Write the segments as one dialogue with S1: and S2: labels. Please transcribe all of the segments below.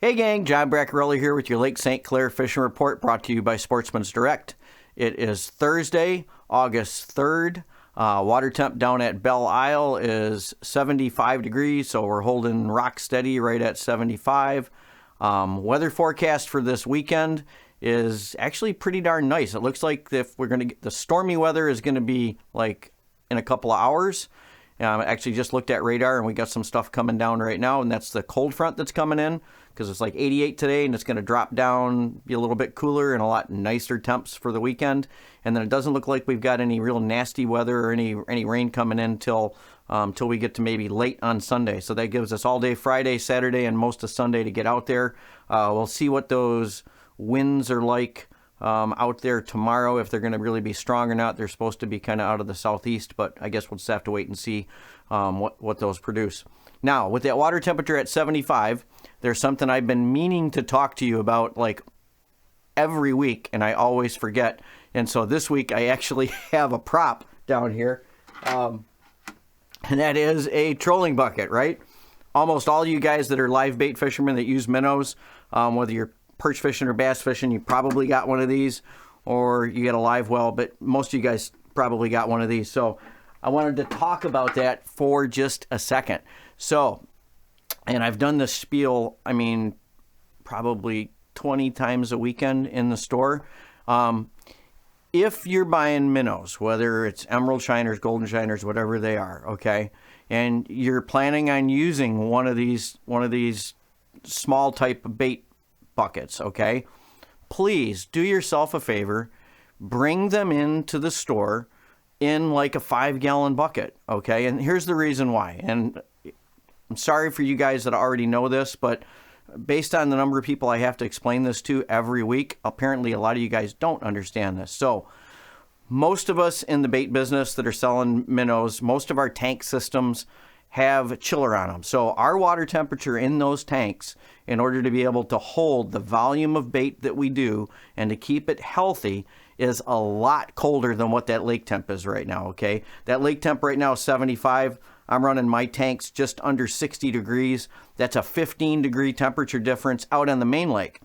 S1: Hey gang, John Braccarelli here with your Lake St. Clair Fishing Report brought to you by Sportsman's Direct. It is Thursday, August 3rd. Water temp down at Belle Isle is 75 degrees, so we're holding rock steady right at 75. Weather forecast for this weekend is actually pretty darn nice. It looks like if we're going to get the stormy weather is going to be like in a couple of hours. I actually just looked at radar and we got some stuff coming down right now, and that's the cold front that's coming in because it's like 88 today and it's going to drop down, be a little bit cooler and a lot nicer temps for the weekend. And then it doesn't look like we've got any real nasty weather or any rain coming in till we get to maybe late on Sunday. So that gives us all day Friday, Saturday, and most of Sunday to get out there. We'll see what those winds are like out there tomorrow, if they're going to really be strong or not. They're supposed to be kind of out of the southeast, but I guess we'll just have to wait and see what those produce. Now, with that water temperature at 75, there's something I've been meaning to talk to you about like every week, and I always forget. And so this week I actually have a prop down here, and that is a trolling bucket, right? Almost all you guys that are live bait fishermen that use minnows, whether you're perch fishing or bass fishing, you probably got one of these, or you get a live well, but most of you guys probably got one of these. So I wanted to talk about that for just a second. So, and I've done this spiel, I mean, probably 20 times a weekend in the store. If you're buying minnows, whether it's emerald shiners, golden shiners, whatever they are, okay, and you're planning on using one of these small type of bait buckets, okay, please do yourself a favor, bring them into the store in like a 5-gallon bucket, okay? And here's the reason why. And I'm sorry for you guys that already know this, but based on the number of people I have to explain this to every week, apparently a lot of you guys don't understand this. So most of us in the bait business that are selling minnows, most of our tank systems have chiller on them. So our water temperature in those tanks, in order to be able to hold the volume of bait that we do and to keep it healthy, is a lot colder than what that lake temp is right now, okay? That lake temp right now is 75. I'm running my tanks just under 60 degrees. That's a 15-degree temperature difference out on the main lake.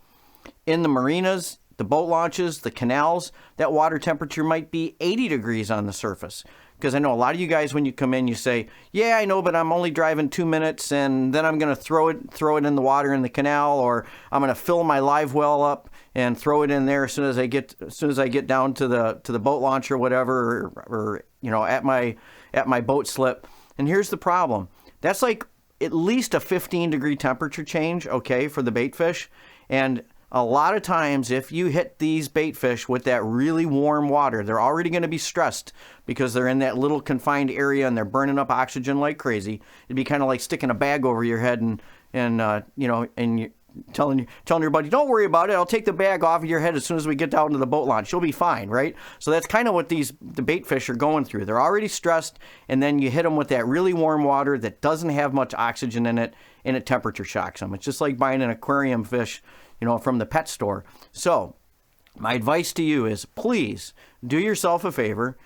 S1: In the marinas, the boat launches, the canals, that water temperature might be 80 degrees on the surface. Because I know a lot of you guys, when you come in, you say, yeah, I know, but I'm only driving 2 minutes, and then I'm going to throw it in the water in the canal, or I'm going to fill my live well up and throw it in there as soon as I get down to the boat launch or whatever, or you know, at my boat slip. And here's the problem. That's like at least a 15-degree temperature change, okay, for the bait fish. And a lot of times, if you hit these bait fish with that really warm water, they're already going to be stressed because they're in that little confined area and they're burning up oxygen like crazy. It'd be kind of like sticking a bag over your head and you're telling everybody, don't worry about it. I'll take the bag off of your head as soon as we get down to the boat launch. You'll be fine, right? So that's kind of what the bait fish are going through. They're already stressed, and then you hit them with that really warm water that doesn't have much oxygen in it, and it temperature shocks them. It's just like buying an aquarium fish, you know, from the pet store. So my advice to you is, please do yourself a favor.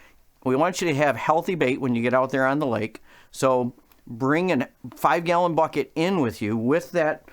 S1: We want you to have healthy bait when you get out there on the lake. So bring a 5-gallon bucket in with you with that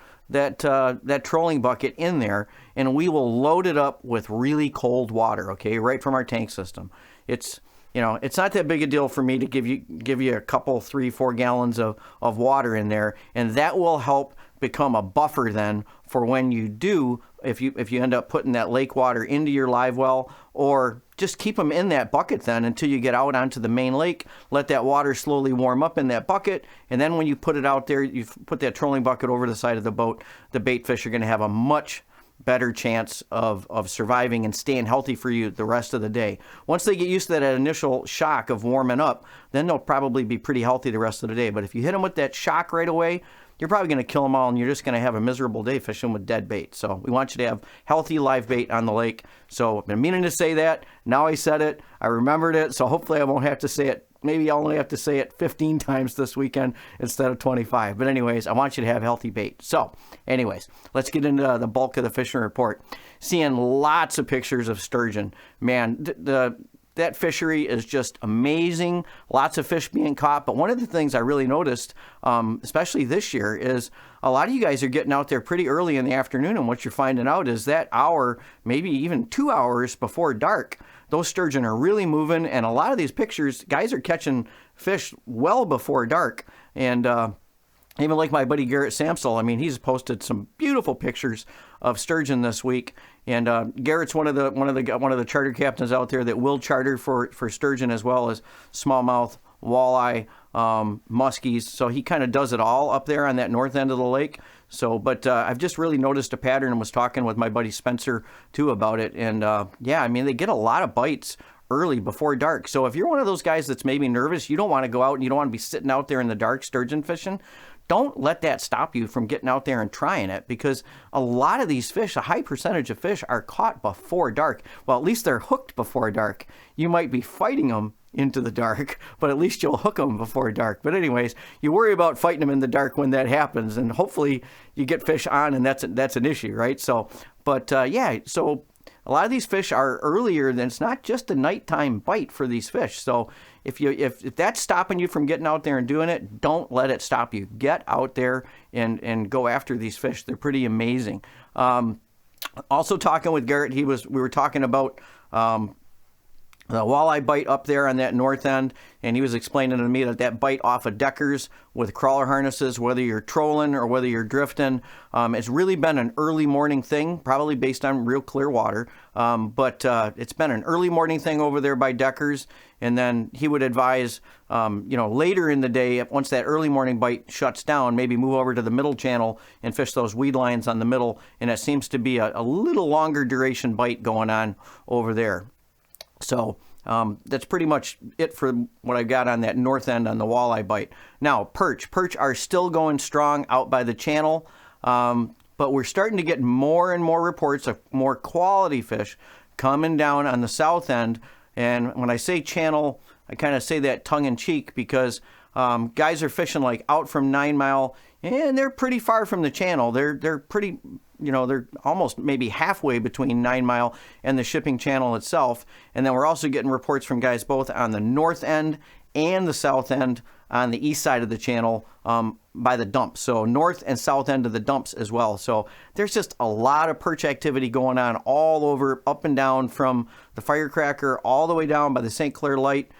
S1: trolling bucket in there, and we will load it up with really cold water, okay, right from our tank system. It's not that big a deal for me to give you a couple, 3-4 gallons of water in there, and that will help become a buffer then for when you do, if you end up putting that lake water into your live well, or just keep them in that bucket then until you get out onto the main lake. Let that water slowly warm up in that bucket, and then when you put it out there, you put that trolling bucket over the side of the boat, the bait fish are going to have a much better chance of surviving and staying healthy for you the rest of the day. Once they get used to that initial shock of warming up, then they'll probably be pretty healthy the rest of the day. But if you hit them with that shock right away, you're probably going to kill them all, and you're just going to have a miserable day fishing with dead bait. So we want you to have healthy live bait on the lake. So I've been meaning to say that. Now I said it. I remembered it. So hopefully I won't have to say it. Maybe I'll only have to say it 15 times this weekend instead of 25. But anyways, I want you to have healthy bait. So anyways, let's get into the bulk of the fishing report. Seeing lots of pictures of sturgeon. Man, the that fishery is just amazing. Lots of fish being caught. But one of the things I really noticed, especially this year, is a lot of you guys are getting out there pretty early in the afternoon. And what you're finding out is that hour, maybe even 2 hours before dark, those sturgeon are really moving. And a lot of these pictures, guys are catching fish well before dark. And even like my buddy Garrett Samsel, I mean, he's posted some beautiful pictures of sturgeon this week. And Garrett's one of the charter captains out there that will charter for sturgeon as well as smallmouth, walleye, muskies. So he kind of does it all up there on that north end of the lake. So, but I've just really noticed a pattern and was talking with my buddy Spencer too about it. And yeah, I mean, they get a lot of bites early before dark. So if you're one of those guys that's maybe nervous, you don't want to go out and you don't want to be sitting out there in the dark sturgeon fishing, don't let that stop you from getting out there and trying it, because a lot of these fish, a high percentage of fish, are caught before dark. Well, at least they're hooked before dark. You might be fighting them into the dark, but at least you'll hook them before dark. But anyways, you worry about fighting them in the dark when that happens, and hopefully you get fish on, and that's an issue, right? So, but yeah, so a lot of these fish are earlier than, it's not just a nighttime bite for these fish. So if that's stopping you from getting out there and doing it, don't let it stop you. Get out there and go after these fish. They're pretty amazing. Also talking with Garrett, we were talking about the walleye bite up there on that north end, and he was explaining to me that bite off of deckers with crawler harnesses, whether you're trolling or whether you're drifting, it's really been an early morning thing, probably based on real clear water, but it's been an early morning thing over there by deckers. And then he would advise, later in the day, once that early morning bite shuts down, maybe move over to the middle channel and fish those weed lines on the middle, and it seems to be a little longer duration bite going on over there. So that's pretty much it for what I got on that north end on the walleye bite. Now, perch are still going strong out by the channel, but we're starting to get more and more reports of more quality fish coming down on the south end. And when I say channel, I kind of say that tongue-in-cheek, because guys are fishing like out from 9 Mile, and they're pretty far from the channel. They're pretty, they're almost maybe halfway between 9 Mile and the shipping channel itself. And then we're also getting reports from guys both on the north end and the south end on the east side of the channel by the dumps. So north and south end of the dumps as well. So there's just a lot of perch activity going on all over, up and down from the Firecracker all the way down by the St. Clair Light.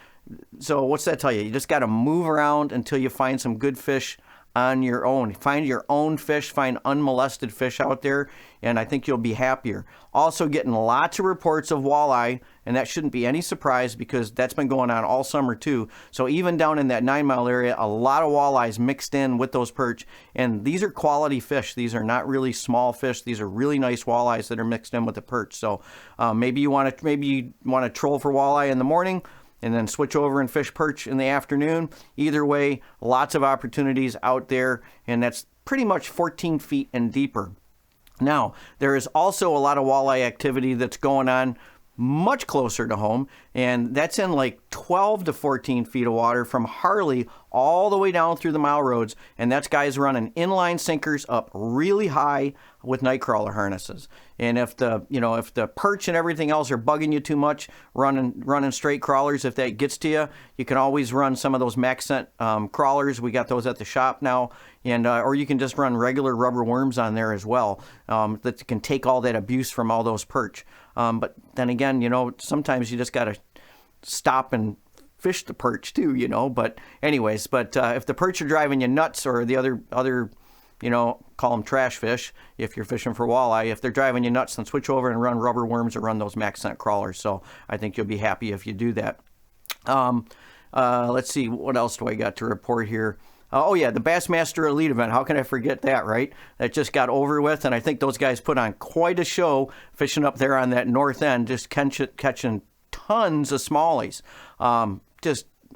S1: So what's that tell you? You just got to move around until you find some good fish on your own. Find your own fish, find unmolested fish out there, and I think you'll be happier. Also getting lots of reports of walleye, and that shouldn't be any surprise because that's been going on all summer too. So even down in that 9 Mile area, a lot of walleyes mixed in with those perch, and these are quality fish. These are not really small fish. These are really nice walleyes that are mixed in with the perch. So maybe you want to troll for walleye in the morning, and then switch over and fish perch in the afternoon. Either way, lots of opportunities out there, and that's pretty much 14 feet and deeper. Now, there is also a lot of walleye activity that's going on much closer to home, and that's in like 12 to 14 feet of water from Harley all the way down through the Mile Roads, and that's guys running inline sinkers up really high with night crawler harnesses. And if the perch and everything else are bugging you too much, running straight crawlers, if that gets to you, you can always run some of those max scent crawlers. We got those at the shop now, and or you can just run regular rubber worms on there as well, that can take all that abuse from all those perch. But then again, sometimes you just got to stop and fish the perch too, But anyways, if the perch are driving you nuts, or the other call them trash fish if you're fishing for walleye, if they're driving you nuts, then switch over and run rubber worms or run those max scent crawlers. So I think you'll be happy if you do that. Let's see, what else do I got to report here? Oh yeah, the Bassmaster Elite event. How can I forget that, right? That just got over with, and I think those guys put on quite a show fishing up there on that north end, just catching tons of smallies.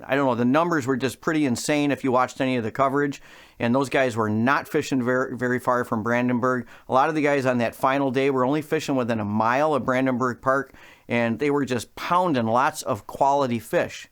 S1: I don't know, the numbers were just pretty insane if you watched any of the coverage, and those guys were not fishing very, very far from Brandenburg. A lot of the guys on that final day were only fishing within a mile of Brandenburg Park, and they were just pounding lots of quality fish.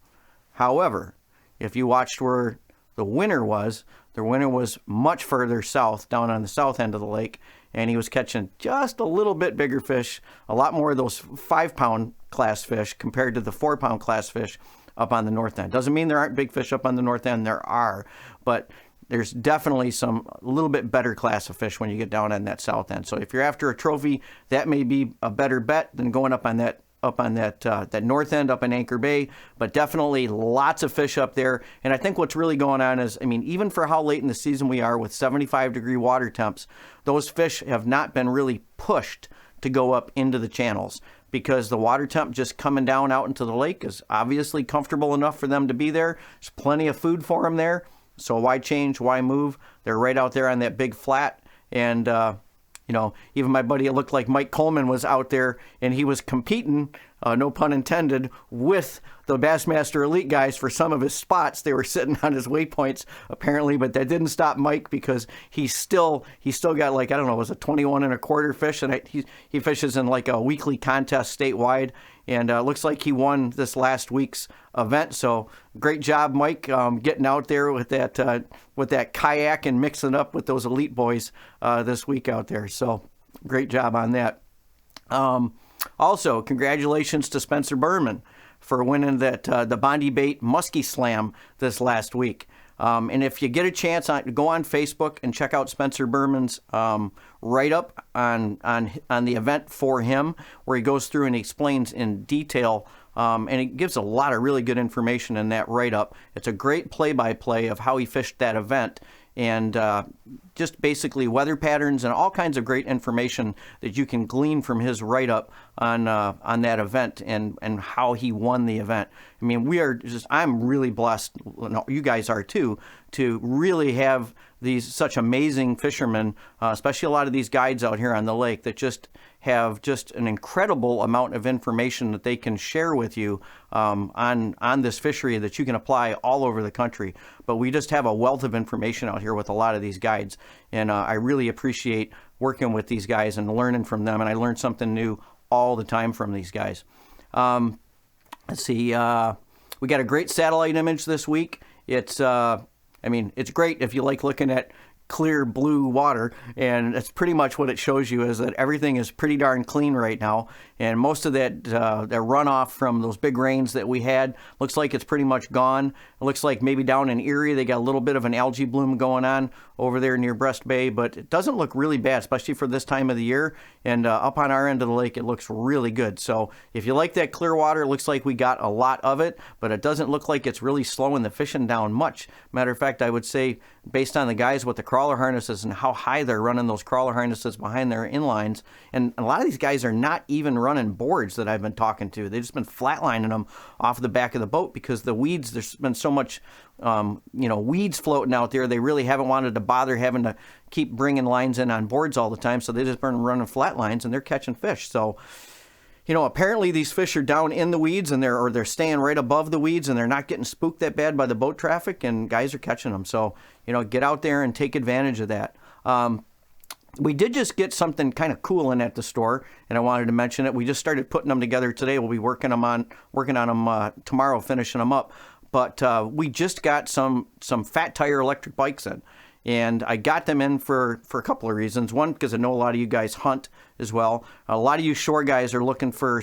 S1: However, if you watched where the winner was The winner was much further south, down on the south end of the lake, and he was catching just a little bit bigger fish, a lot more of those 5-pound class fish compared to the 4-pound class fish up on the north end. Doesn't mean there aren't big fish up on the north end. There are, but there's definitely some a little bit better class of fish when you get down on that south end. So if you're after a trophy, that may be a better bet than going up on that that north end up in Anchor Bay, but definitely lots of fish up there. And I think what's really going on is, I mean, even for how late in the season we are with 75-degree water temps, those fish have not been really pushed to go up into the channels, because the water temp just coming down out into the lake is obviously comfortable enough for them to be there. There's plenty of food for them there, so why change, why move? They're right out there on that big flat. And you know, even my buddy, it looked like Mike Coleman was out there, and he was competing, no pun intended, with the Bassmaster Elite guys for some of his spots. They were sitting on his waypoints, apparently, but that didn't stop Mike, because he still got, like, I don't know, it was a 21 1/4 fish, and he fishes in like a weekly contest statewide, and looks like he won this last week's event. So great job, Mike, getting out there with that kayak and mixing up with those elite boys this week out there. So great job on that. Also, congratulations to Spencer Berman for winning that the Bondi Bait Muskie Slam this last week. And if you get a chance, go on Facebook and check out Spencer Berman's write-up on the event for him, where he goes through and he explains in detail, and he gives a lot of really good information in that write-up. It's a great play-by-play of how he fished that event, and just basically weather patterns and all kinds of great information that you can glean from his write-up on that event and how he won the event. I mean, I'm really blessed, you guys are too, to really have these such amazing fishermen, especially a lot of these guides out here on the lake that just have just an incredible amount of information that they can share with you on this fishery that you can apply all over the country. But we just have a wealth of information out here with a lot of these guides, and I really appreciate working with these guys and learning from them, and I learn something new all the time from these guys. Let's see, we got a great satellite image this week. It's I mean, it's great if you like looking at clear blue water, and that's pretty much what it shows you, is that everything is pretty darn clean right now, and most of that runoff from those big rains that we had looks like it's pretty much gone. It looks like maybe down in Erie they got a little bit of an algae bloom going on over there near Breast Bay, but it doesn't look really bad, especially for this time of the year. And up on our end of the lake, it looks really good. So if you like that clear water, it looks like we got a lot of it, but it doesn't look like it's really slowing the fishing down much. Matter of fact, I would say, based on the guys with the crawler harnesses and how high they're running those crawler harnesses behind their inlines, and a lot of these guys are not even running boards that I've been talking to. They've just been flatlining them off the back of the boat, because the weeds, there's been so much weeds floating out there. They really haven't wanted to bother having to keep bringing lines in on boards all the time, so they just been running flat lines, and they're catching fish. So, you know, apparently these fish are down in the weeds, and they're staying right above the weeds, and they're not getting spooked that bad by the boat traffic, and guys are catching them. So, you know, get out there and take advantage of that. We did just get something kind of cool in at the store, and I wanted to mention it. We just started putting them together today. We'll be working on them tomorrow, finishing them up. But we just got some fat tire electric bikes in, and I got them in for a couple of reasons. One, because I know a lot of you guys hunt as well. A lot of you shore guys are looking for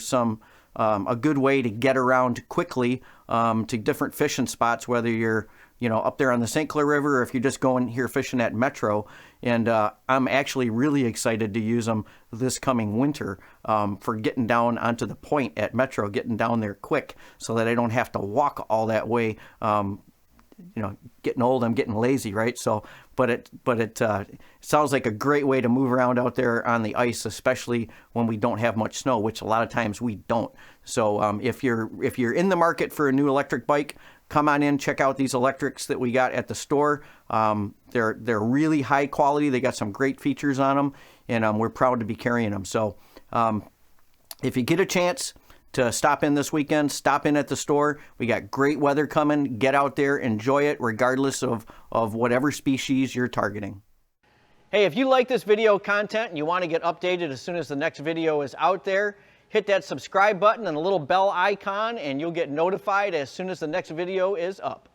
S1: a good way to get around quickly to different fishing spots, whether you're up there on the St. Clair River, or if you're just going here fishing at Metro. And I'm actually really excited to use them this coming winter for getting down onto the point at Metro, getting down there quick, so that I don't have to walk all that way. Getting old, I'm getting lazy, right? So, but it sounds like a great way to move around out there on the ice, especially when we don't have much snow, which a lot of times we don't. So if you're in the market for a new electric bike, come on in, check out these electrics that we got at the store. They're really high quality. They got some great features on them, and we're proud to be carrying them. So if you get a chance to stop in this weekend, stop in at the store. We got great weather coming. Get out there, enjoy it, regardless of whatever species you're targeting. Hey, if you like this video content and you want to get updated as soon as the next video is out there, hit that subscribe button and a little bell icon, and you'll get notified as soon as the next video is up.